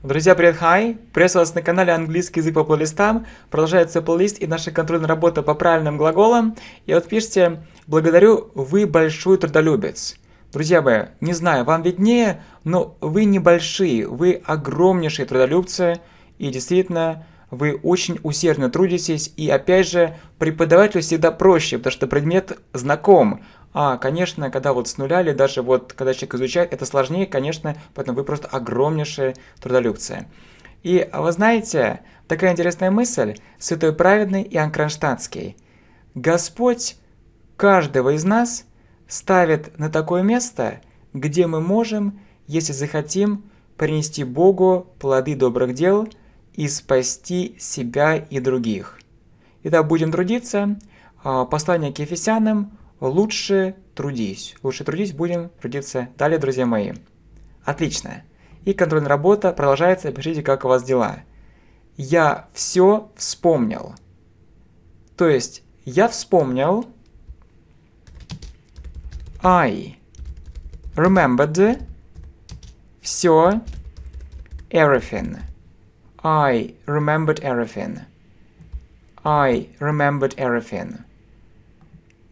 Друзья, привет, хай! Приветствую вас на канале Английский язык по плейлистам. Продолжается плейлист и наша контрольная работа по правильным глаголам. И вот пишите: благодарю, вы большой трудолюбец. Друзья мои, не знаю, вам виднее, но вы небольшие, вы огромнейшие трудолюбцы. И действительно, вы очень усердно трудитесь. И опять же, преподавателю всегда проще, потому что предмет знаком. А, конечно, когда вот с нуля или даже вот когда человек изучает, это сложнее, конечно, поэтому вы просто огромнейшие трудолюбцы. И вы знаете, такая интересная мысль, святой праведный Иоанн Кронштадтский. Господь каждого из нас ставит на такое место, где мы можем, если захотим, принести Богу плоды добрых дел и спасти себя и других. Итак, будем трудиться. Послание к Ефесянам. Лучше трудись. Лучше трудись, будем трудиться. Далее, друзья мои. Отлично. И контрольная работа продолжается. Пишите, как у вас дела. Я все вспомнил. То есть, я вспомнил. I remembered. Все. Everything. I remembered everything. I remembered everything.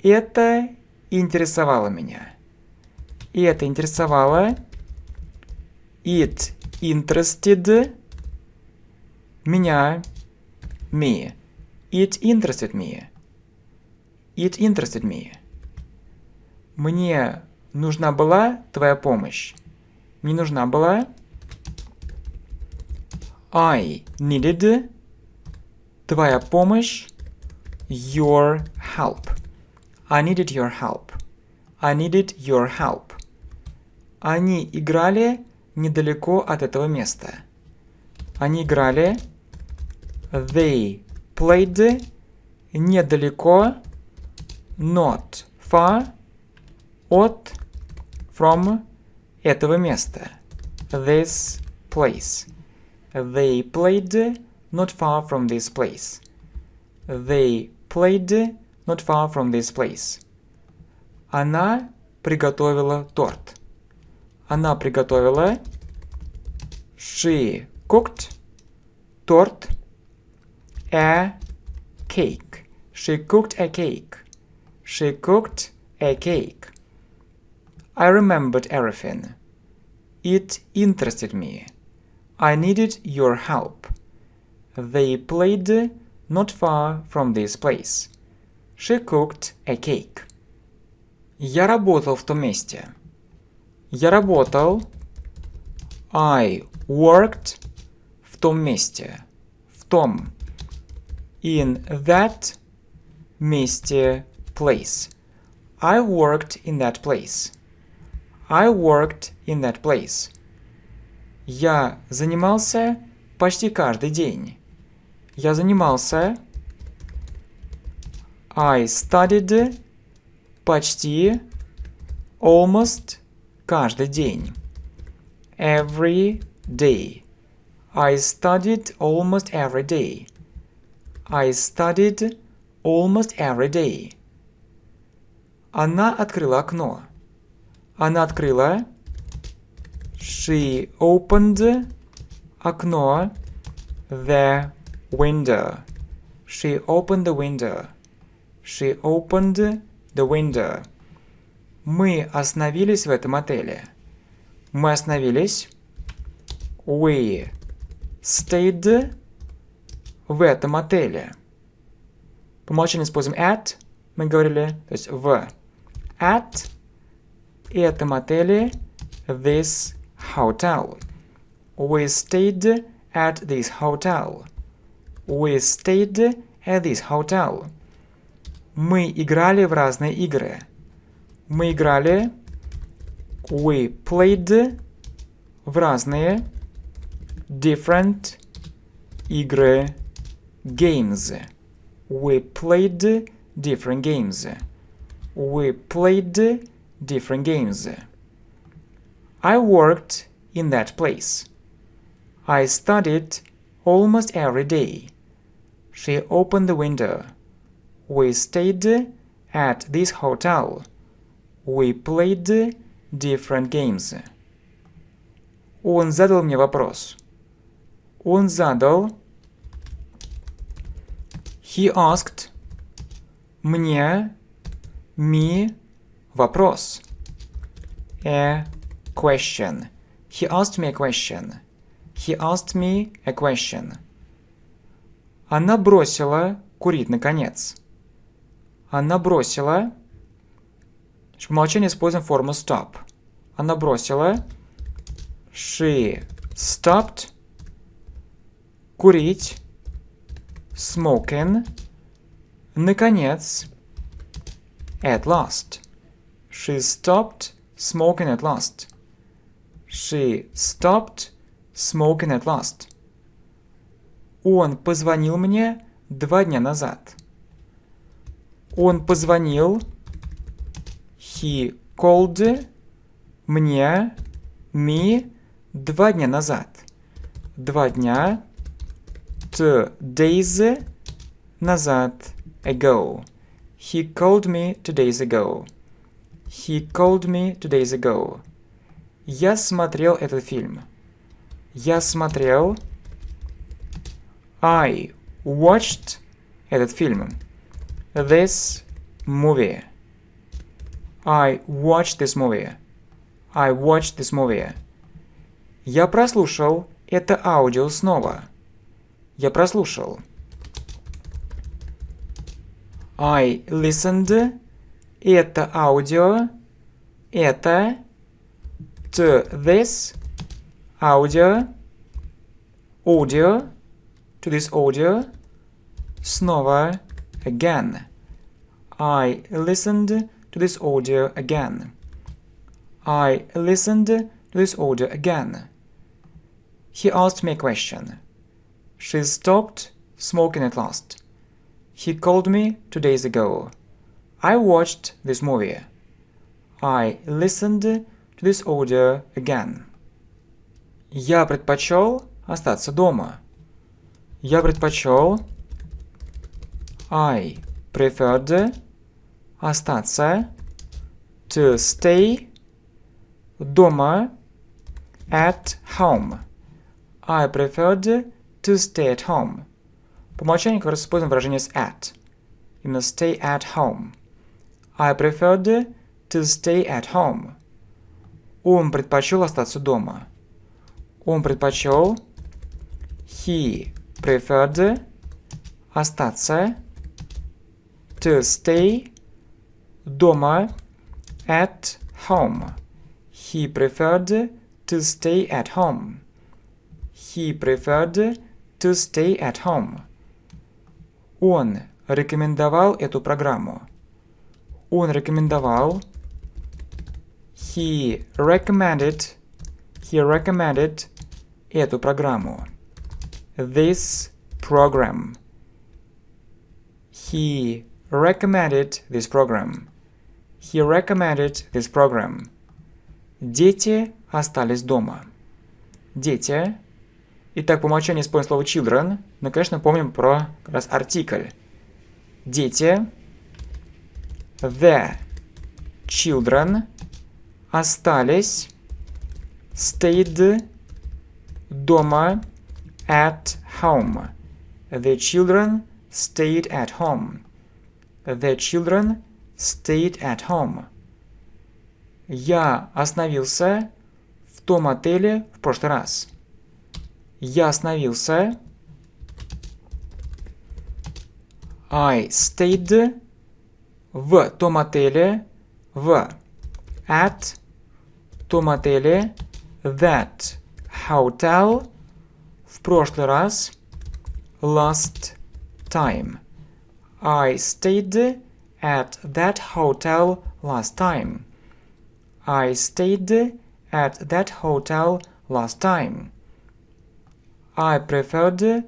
Это интересовало меня. И это интересовало. It interested меня. Me. It interested me. It interested me. Мне нужна была твоя помощь. Мне нужна была. I needed твоя помощь. Your help. I needed your help. I needed your help. Они играли недалеко от этого места. Они играли. They played недалеко. Not far. От. From этого места. This place. They played not far from this place. They played not far from this place. Она приготовила торт. Она приготовила. She cooked торт. A cake. She cooked a cake. She cooked a cake. I remembered everything. It interested me. I needed your help. They played not far from this place. She cooked a cake. Я работал в том месте. Я работал. I worked в том месте. В том. In that месте. Place. I worked in that place. I worked in that place. Я занимался почти каждый день. Я занимался. I studied почти, almost каждый день. Every day. I studied almost every day. I studied almost every day. Она открыла окно. Она открыла. She opened окно. The window. She opened the window. She opened the window. Мы остановились в этом отеле. Мы остановились. We stayed в этом отеле. По умолчанию используем at. Мы говорили, то есть в. At этом отеле. This hotel. We stayed at this hotel. We stayed at this hotel. Мы играли в разные игры. Мы играли. We played в разные. Different игры. Games. We played different games. We played different games. I worked in that place. I studied almost every day. She opened the window. We stayed at this hotel. We played different games. Он задал мне вопрос. Он задал. He asked. Мне. Me. Вопрос. A question. He asked me a question. He asked me a question. Она бросила курить наконец. Она бросила. По умолчанию используем форму stop. Она бросила. She stopped. Курить. Smoking. Наконец. At last. She stopped smoking at last. She stopped smoking at last. Он позвонил мне 2 дня назад. Он позвонил. He called мне, me, 2 дня назад. 2 дня. 2 days назад. Ago. He called me 2 days ago. He called me 2 days ago. Я смотрел этот фильм. Я смотрел. I watched этот фильм. This movie. I watched this movie. I watched this movie. Я прослушал это аудио снова. Я прослушал. I listened. Это аудио. Это. To this. Аудио. Audio. To this audio. Снова. Again. I listened to this audio again. I listened to this audio again. He asked me a question. She stopped smoking at last. He called me 2 days ago. I watched this movie. I listened to this audio again. Я предпочел остаться дома. Я предпочел. I preferred остаться. To stay дома. At home. I preferred to stay at home. По умолчанию как раз используем выражение с at. Именно stay at home. I preferred to stay at home. Он предпочел остаться дома. Он предпочел. He preferred остаться. To stay дома. At home. He preferred to stay at home. He preferred to stay at home. Он рекомендовал эту программу. Он рекомендовал. He recommended эту программу. This program. He recommended this program. He recommended this program. Дети остались дома. Дети. Итак, по умолчанию используем слово children, но, конечно, помним про как раз артикль. Дети. The children остались. Stayed дома. At home. The children stayed at home. The children stayed at home. Я остановился в том отеле в прошлый раз. Я остановился. I stayed в том отеле. В. At том отеле. That hotel. В прошлый раз. Last time. I stayed at that hotel last time. I stayed at that hotel last time. I preferred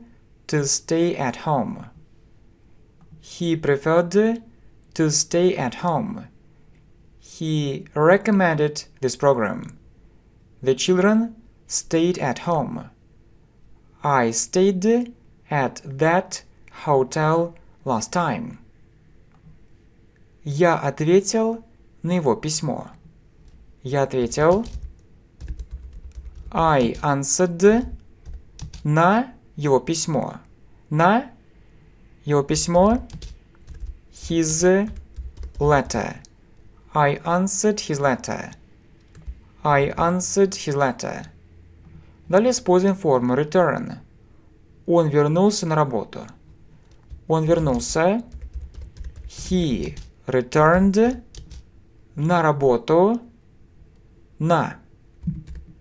to stay at home. He preferred to stay at home. He recommended this program. The children stayed at home. I stayed at that hotel last time. Я ответил на его письмо. Я ответил. I answered на его письмо. На его письмо. His letter. I answered his letter. I answered his letter. Далее используем форму return. Он вернулся на работу. Он вернулся. He returned на работу. На.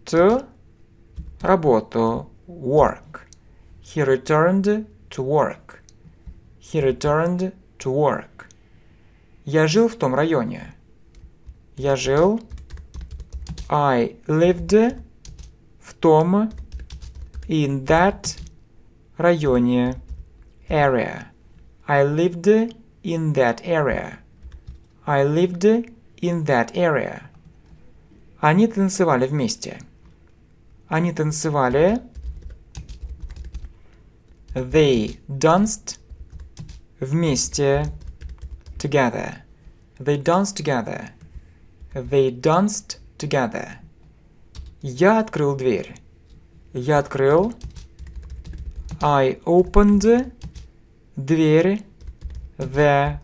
To работу. Work. He returned to work. He returned to work. Я жил в том районе. Я жил. I lived в том. In that районе. Area. I lived in that area. I lived in that area. Они танцевали вместе. Они танцевали. They danced вместе. Together. They danced together. They danced together. Я открыл дверь. Я открыл. I opened дверь. The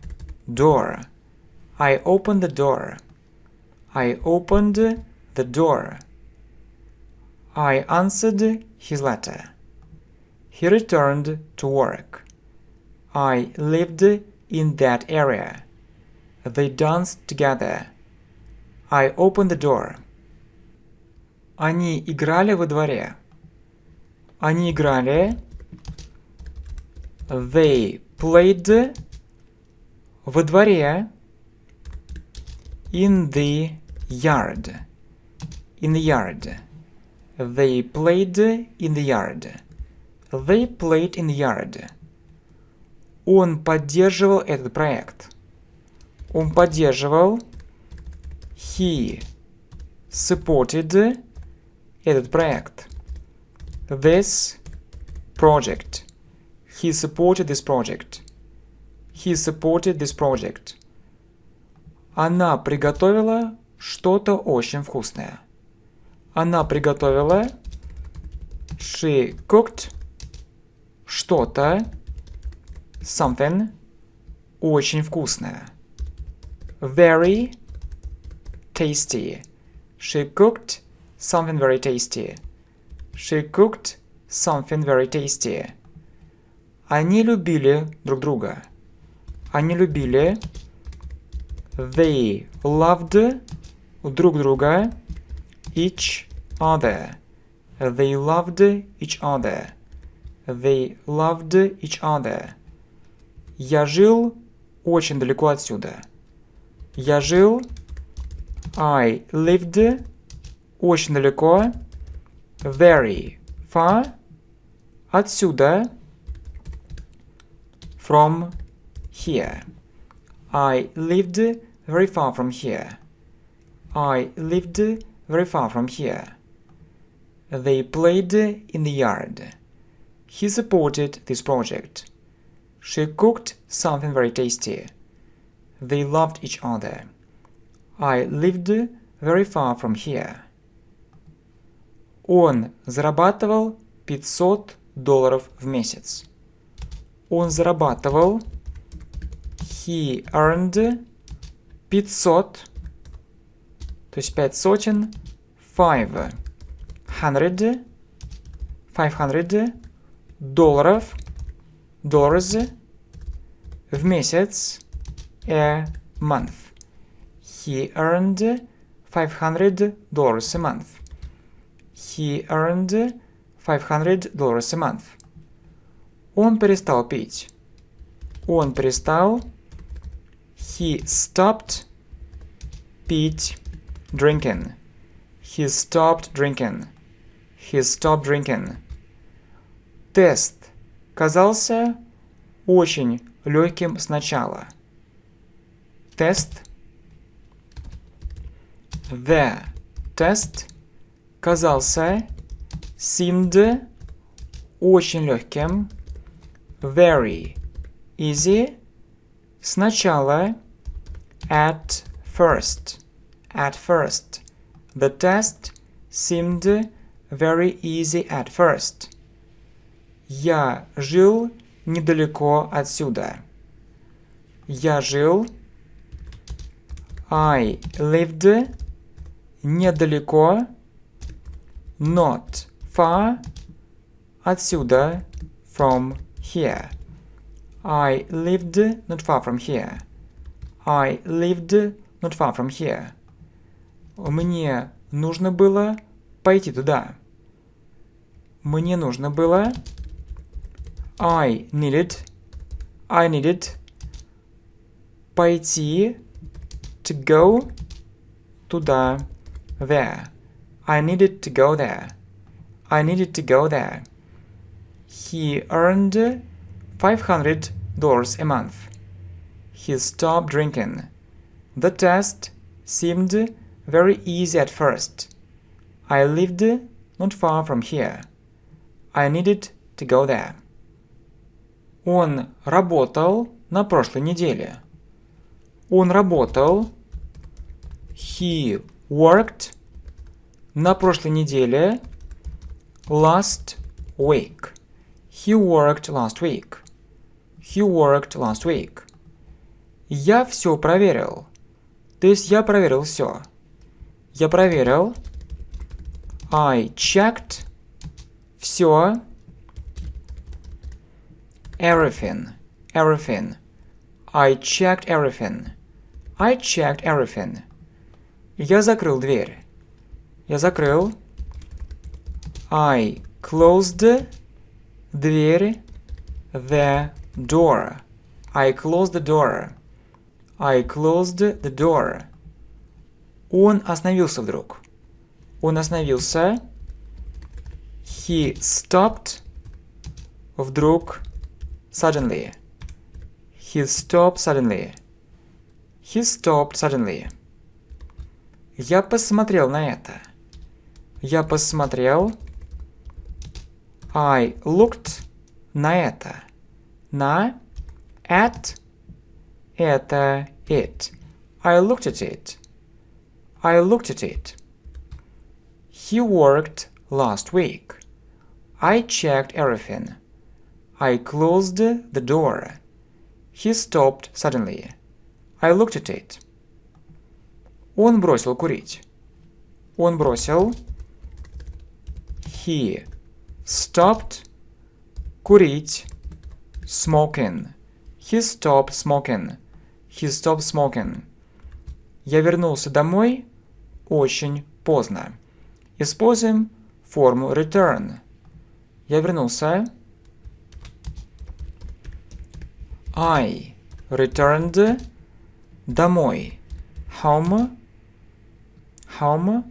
door. I opened the door. I opened the door. I answered his letter. He returned to work. I lived in that area. They danced together. I opened the door. Они играли во дворе. Они играли. They played во дворе. In the yard. In the yard. They played in the yard. They played in the yard. Он поддерживал этот проект. Он поддерживал. He supported этот проект. This project. He supported this project. He supported this project. Она приготовила что-то очень вкусное. Она приготовила. She cooked что-то. Something. Очень вкусное. Very tasty. She cooked something very tasty. She cooked something very tasty. Они любили друг друга. Они любили. They loved друг друга. Each other. They loved each other. They loved each other. Я жил очень далеко отсюда. Я жил. I lived очень далеко. Very far. Отсюда. From here. I lived very far from here. I lived very far from here. They played in the yard. He supported this project. She cooked something very tasty. They loved each other. I lived very far from here. Он зарабатывал $500 в месяц. Он зарабатывал. He earned 500, то есть 500, 500 долларов, в месяц, a month. He earned $500 a month. He earned $500 a month. Он перестал пить. Он перестал. He stopped пить. Drinking. He stopped drinking. He stopped drinking. Тест казался очень легким сначала. Тест. The test казался. Seemed очень легким. Very easy. Сначала. At first. At first. The test seemed very easy at first. Я жил недалеко отсюда. Я жил. I lived. Недалеко. Not far. Отсюда. From here. I lived not far from here. I lived not far from here. Мне нужно было пойти туда. Мне нужно было. I needed пойти, to go, туда, there. I needed to go there. I needed to go there. He earned $500 a month. He stopped drinking. The test seemed very easy at first. I lived not far from here. I needed to go there. Он работал на прошлой неделе. Он работал. He worked на прошлой неделе. Last week. He worked last week. He worked last week. Я все проверил. То есть я проверил все. Я проверил. I checked. Все. Everything. Everything. I checked everything. I checked everything. Я закрыл дверь. Я закрыл. I closed дверь. The door. I closed the door. I closed the door. Он остановился вдруг. Он остановился. He stopped. Вдруг. Suddenly. He stopped suddenly. He stopped suddenly. Я посмотрел на это. Я посмотрел. I looked на это. На. At. Это. It. I looked at it. I looked at it. He worked last week. I checked everything. I closed the door. He stopped suddenly. I looked at it. Он бросил курить. Он бросил. He stopped курить. Smoking. He stopped smoking. He stopped smoking. Я вернулся домой очень поздно. Используем форму return. Я вернулся. I returned домой. Home. Home.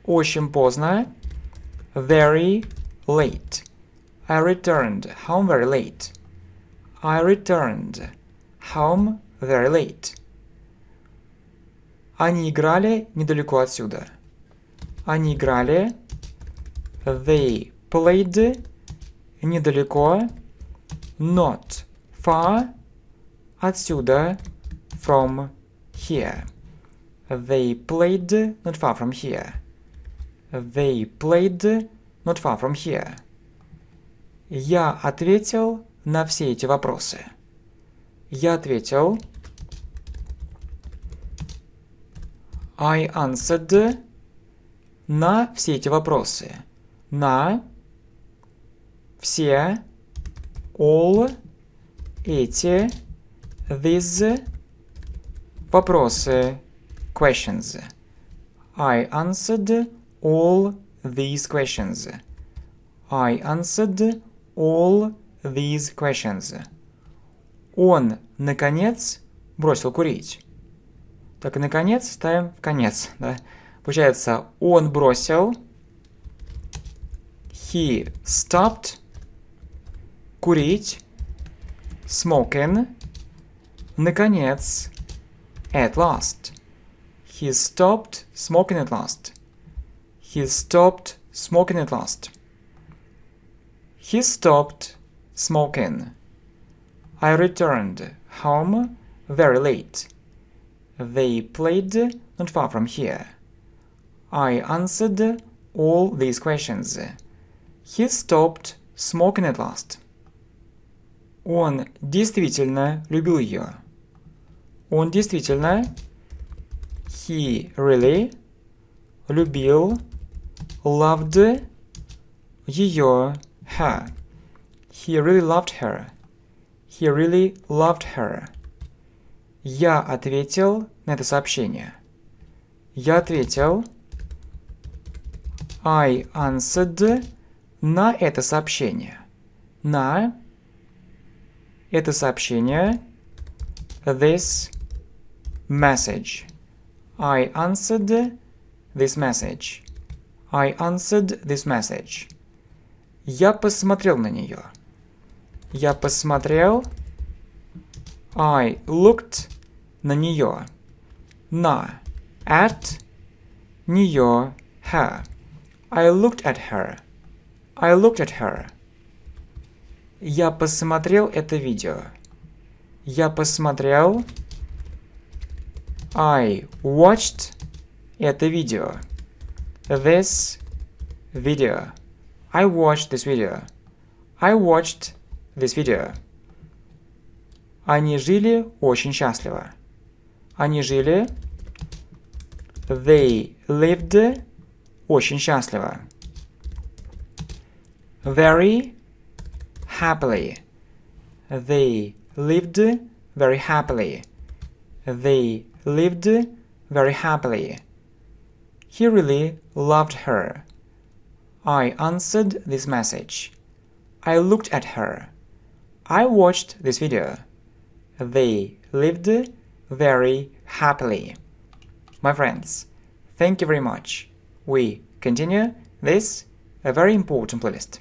Очень поздно. Very late. I returned home very late. I returned home very late. Они играли недалеко отсюда. Они играли. They played недалеко. Not far. Отсюда. From here. They played not far from here. They played not far from here. Я ответил на все эти вопросы. Я ответил. I answered на все эти вопросы. На все all эти these вопросы questions. I answered all these questions. I answered all these questions. Он, наконец, бросил курить. Так, наконец, ставим в конец. Да? Получается, он бросил. He stopped. Курить. Smoking. Наконец. At last. He stopped smoking at last. He stopped smoking at last. He stopped smoking. I returned home very late. They played not far from here. I answered all these questions. He stopped smoking at last. Он действительно любил ее. Он действительно, he really, любил, loved, ее, her. He really loved her. He really loved her. Я ответил на это сообщение. Я ответил, I answered на это сообщение. На это сообщение. This message. I answered this message. I answered this message. Я посмотрел на нее. Я посмотрел. I looked на нее. На. At. Нее. Her. I looked at her. I looked at her. Я посмотрел это видео. Я посмотрел. I watched это видео. This video. I watched this video. I watched this video. Они жили очень счастливо. Они жили. They lived очень счастливо. Very happily. They lived very happily. They lived very happily. He really loved her. I answered this message. I looked at her. I watched this video. They lived very happily. My friends, thank you very much. We continue this a very important playlist.